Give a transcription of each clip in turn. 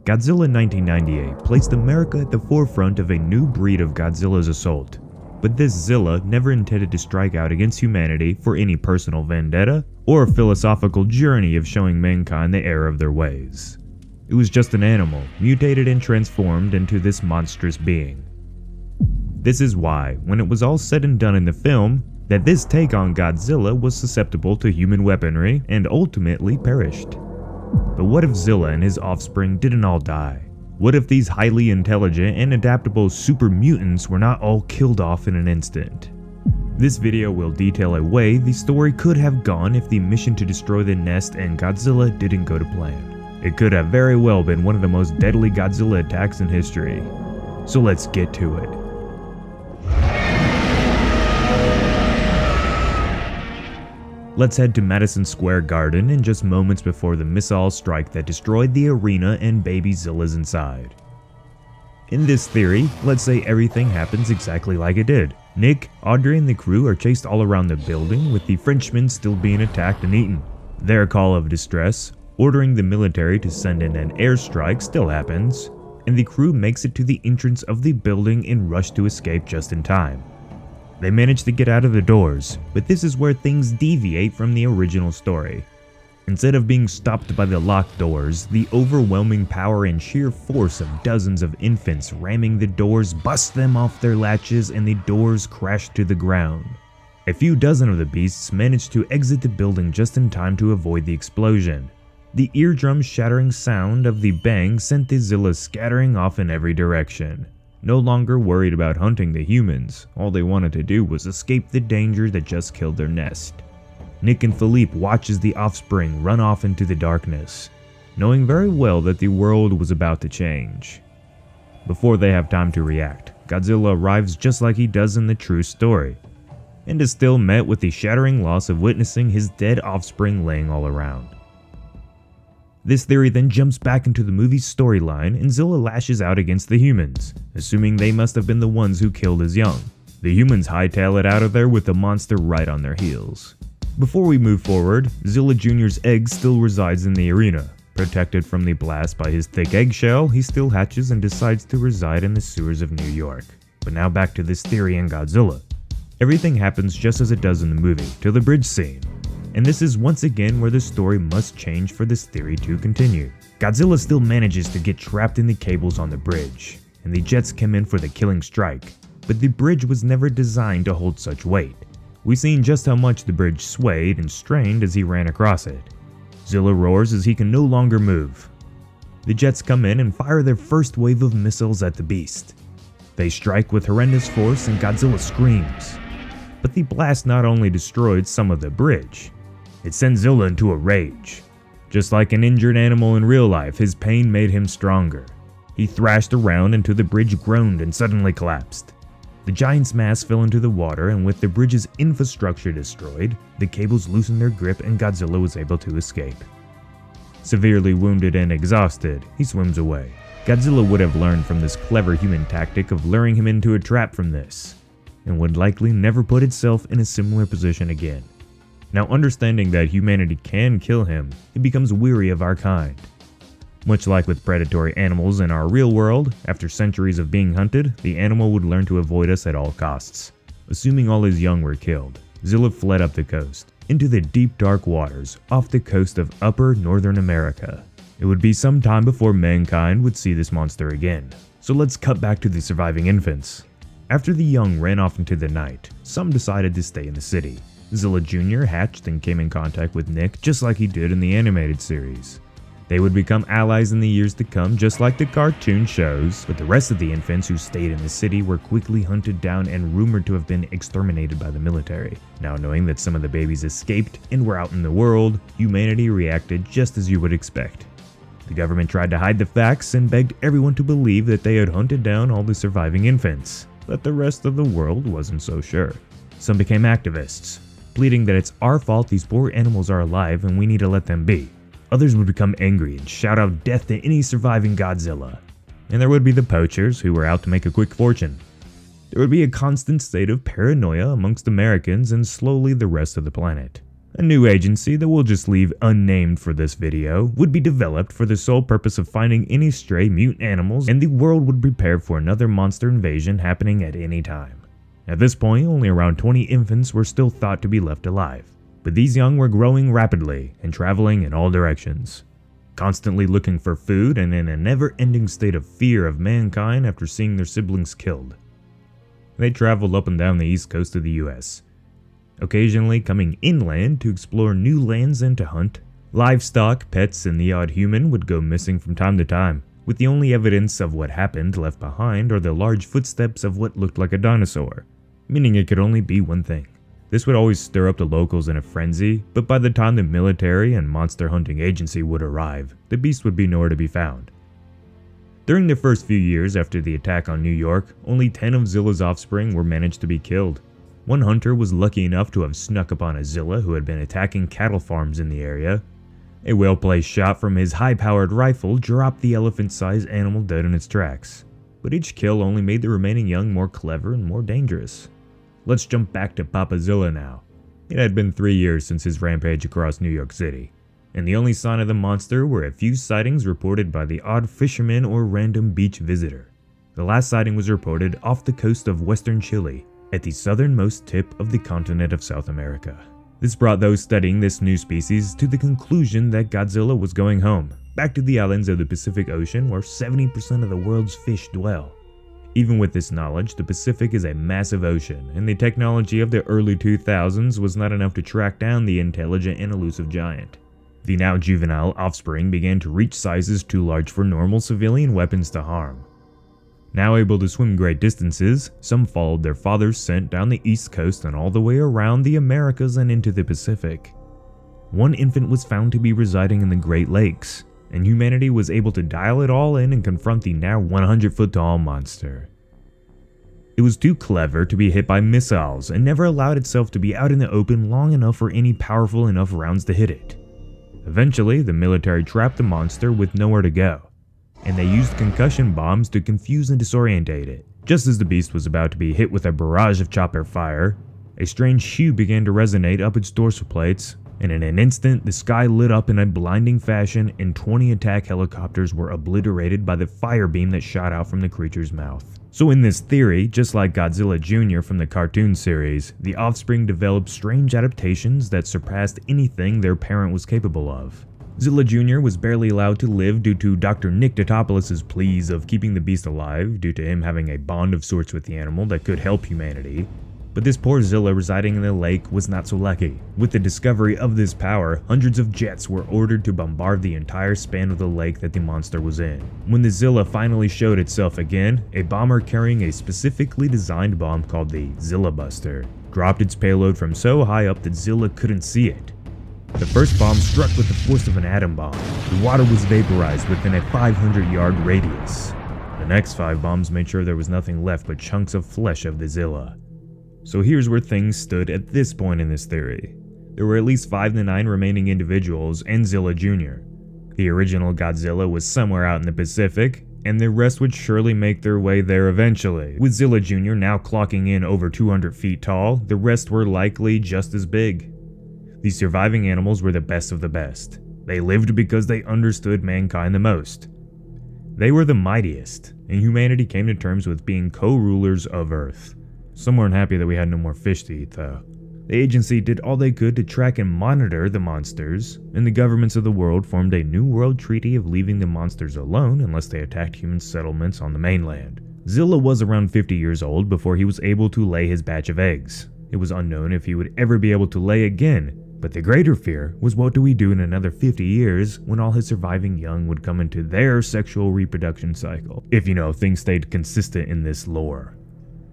Godzilla 1998 placed America at the forefront of a new breed of Godzilla's assault. But this Zilla never intended to strike out against humanity for any personal vendetta or a philosophical journey of showing mankind the error of their ways. It was just an animal, mutated and transformed into this monstrous being. This is why, when it was all said and done in the film, that this take on Godzilla was susceptible to human weaponry and ultimately perished. But what if Zilla and his offspring didn't all die? What if these highly intelligent and adaptable super mutants were not all killed off in an instant? This video will detail a way the story could have gone if the mission to destroy the nest and Godzilla didn't go to plan. It could have very well been one of the most deadly Godzilla attacks in history. So let's get to it. Let's head to Madison Square Garden in just moments before the missile strike that destroyed the arena and baby Zillas inside. In this theory, let's say everything happens exactly like it did. Nick, Audrey, and the crew are chased all around the building, with the Frenchmen still being attacked and eaten. Their call of distress, ordering the military to send in an airstrike, still happens, and the crew makes it to the entrance of the building and rush to escape just in time. They manage to get out of the doors, but this is where things deviate from the original story. Instead of being stopped by the locked doors, the overwhelming power and sheer force of dozens of infants ramming the doors bust them off their latches and the doors crash to the ground. A few dozen of the beasts manage to exit the building just in time to avoid the explosion. The eardrum-shattering sound of the bang sent the Zillas scattering off in every direction. No longer worried about hunting the humans, all they wanted to do was escape the danger that just killed their nest. Nick and Philippe watch as the offspring run off into the darkness, knowing very well that the world was about to change. Before they have time to react, Godzilla arrives just like he does in the true story, and is still met with the shattering loss of witnessing his dead offspring laying all around. This theory then jumps back into the movie's storyline and Zilla lashes out against the humans, assuming they must have been the ones who killed his young. The humans hightail it out of there with the monster right on their heels. Before we move forward, Zilla Jr.'s egg still resides in the arena. Protected from the blast by his thick eggshell, he still hatches and decides to reside in the sewers of New York. But now back to this theory and Godzilla. Everything happens just as it does in the movie, till the bridge scene. And this is once again where the story must change for this theory to continue. Godzilla still manages to get trapped in the cables on the bridge, and the jets come in for the killing strike, but the bridge was never designed to hold such weight. We've seen just how much the bridge swayed and strained as he ran across it. Zilla roars as he can no longer move. The jets come in and fire their first wave of missiles at the beast. They strike with horrendous force and Godzilla screams. But the blast not only destroyed some of the bridge, it sent Zilla into a rage. Just like an injured animal in real life, his pain made him stronger. He thrashed around until the bridge groaned and suddenly collapsed. The giant's mass fell into the water, and with the bridge's infrastructure destroyed, the cables loosened their grip and Godzilla was able to escape. Severely wounded and exhausted, he swims away. Godzilla would have learned from this clever human tactic of luring him into a trap from this, and would likely never put itself in a similar position again. Now, understanding that humanity can kill him, it becomes weary of our kind. Much like with predatory animals in our real world, after centuries of being hunted, the animal would learn to avoid us at all costs. Assuming all his young were killed, Zilla fled up the coast, into the deep dark waters off the coast of upper northern America. It would be some time before mankind would see this monster again. So let's cut back to the surviving infants. After the young ran off into the night, some decided to stay in the city. Zilla Jr. hatched and came in contact with Nick just like he did in the animated series. They would become allies in the years to come just like the cartoon shows, but the rest of the infants who stayed in the city were quickly hunted down and rumored to have been exterminated by the military. Now knowing that some of the babies escaped and were out in the world, humanity reacted just as you would expect. The government tried to hide the facts and begged everyone to believe that they had hunted down all the surviving infants, but the rest of the world wasn't so sure. Some became activists, pleading that it's our fault these poor animals are alive and we need to let them be. Others would become angry and shout out death to any surviving Godzilla. And there would be the poachers who were out to make a quick fortune. There would be a constant state of paranoia amongst Americans and slowly the rest of the planet. A new agency that we'll just leave unnamed for this video would be developed for the sole purpose of finding any stray mutant animals, and the world would prepare for another monster invasion happening at any time. At this point, only around 20 infants were still thought to be left alive, but these young were growing rapidly and traveling in all directions, constantly looking for food and in a never-ending state of fear of mankind after seeing their siblings killed. They traveled up and down the east coast of the US, occasionally coming inland to explore new lands and to hunt. Livestock, pets, and the odd human would go missing from time to time, with the only evidence of what happened left behind are the large footsteps of what looked like a dinosaur, meaning it could only be one thing. This would always stir up the locals in a frenzy, but by the time the military and monster hunting agency would arrive, the beast would be nowhere to be found. During the first few years after the attack on New York, only 10 of Zilla's offspring were managed to be killed. One hunter was lucky enough to have snuck upon a zilla who had been attacking cattle farms in the area. A well-placed shot from his high-powered rifle dropped the elephant-sized animal dead in its tracks, but each kill only made the remaining young more clever and more dangerous. Let's jump back to Papa Zilla now. It had been 3 years since his rampage across New York City, and the only sign of the monster were a few sightings reported by the odd fisherman or random beach visitor. The last sighting was reported off the coast of western Chile, at the southernmost tip of the continent of South America. This brought those studying this new species to the conclusion that Godzilla was going home, back to the islands of the Pacific Ocean where 70% of the world's fish dwell. Even with this knowledge, the Pacific is a massive ocean, and the technology of the early 2000s was not enough to track down the intelligent and elusive giant. The now juvenile offspring began to reach sizes too large for normal civilian weapons to harm. Now able to swim great distances, some followed their father's scent down the east coast and all the way around the Americas and into the Pacific. One infant was found to be residing in the Great Lakes, and humanity was able to dial it all in and confront the now 100-foot-tall monster. It was too clever to be hit by missiles and never allowed itself to be out in the open long enough for any powerful enough rounds to hit it. Eventually, the military trapped the monster with nowhere to go, and they used concussion bombs to confuse and disorientate it. Just as the beast was about to be hit with a barrage of chopper fire, a strange hue began to resonate up its dorsal plates, and in an instant the sky lit up in a blinding fashion and 20 attack helicopters were obliterated by the fire beam that shot out from the creature's mouth. So in this theory, just like Godzilla Jr. from the cartoon series, the offspring developed strange adaptations that surpassed anything their parent was capable of. Zilla Jr. was barely allowed to live due to Dr. Nick Totopoulos' pleas of keeping the beast alive due to him having a bond of sorts with the animal that could help humanity. But this poor Zilla residing in the lake was not so lucky. With the discovery of this power, hundreds of jets were ordered to bombard the entire span of the lake that the monster was in. When the Zilla finally showed itself again, a bomber carrying a specifically designed bomb called the Zilla Buster dropped its payload from so high up that Zilla couldn't see it. The first bomb struck with the force of an atom bomb. The water was vaporized within a 500-yard radius. The next 5 bombs made sure there was nothing left but chunks of flesh of the Zilla. So here's where things stood at this point in this theory. There were at least 5 to 9 remaining individuals and Zilla Jr. The original Godzilla was somewhere out in the Pacific, and the rest would surely make their way there eventually. With Zilla Jr. now clocking in over 200 feet tall, the rest were likely just as big. These surviving animals were the best of the best. They lived because they understood mankind the most. They were the mightiest, and humanity came to terms with being co-rulers of Earth. Some weren't happy that we had no more fish to eat though. The agency did all they could to track and monitor the monsters, and the governments of the world formed a New World Treaty of leaving the monsters alone unless they attacked human settlements on the mainland. Zilla was around 50 years old before he was able to lay his batch of eggs. It was unknown if he would ever be able to lay again, but the greater fear was what do we do in another 50 years when all his surviving young would come into their sexual reproduction cycle, if things stayed consistent in this lore.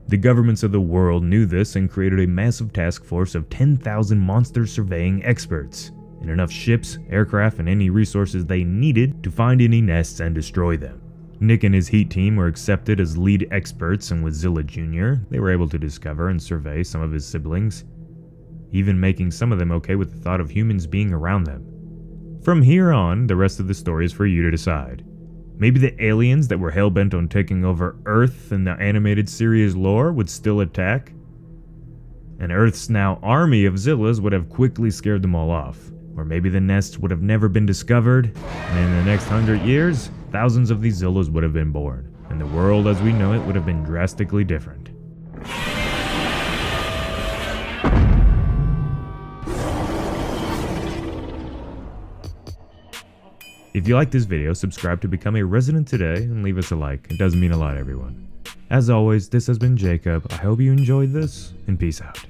The governments of the world knew this and created a massive task force of 10,000 monster surveying experts, and enough ships, aircraft, and any resources they needed to find any nests and destroy them. Nick and his heat team were accepted as lead experts, and with Zilla Jr., they were able to discover and survey some of his siblings, even making some of them okay with the thought of humans being around them. From here on, the rest of the story is for you to decide. Maybe the aliens that were hell-bent on taking over Earth in the animated series lore would still attack? and Earth's now army of Zillas would have quickly scared them all off. Or maybe the nests would have never been discovered, and in the next 100 years, thousands of these Zillas would have been born, and the world as we know it would have been drastically different. If you like this video, subscribe to become a resident today and leave us a like. It does mean a lot, everyone. As always, this has been Jacob. I hope you enjoyed this, and peace out.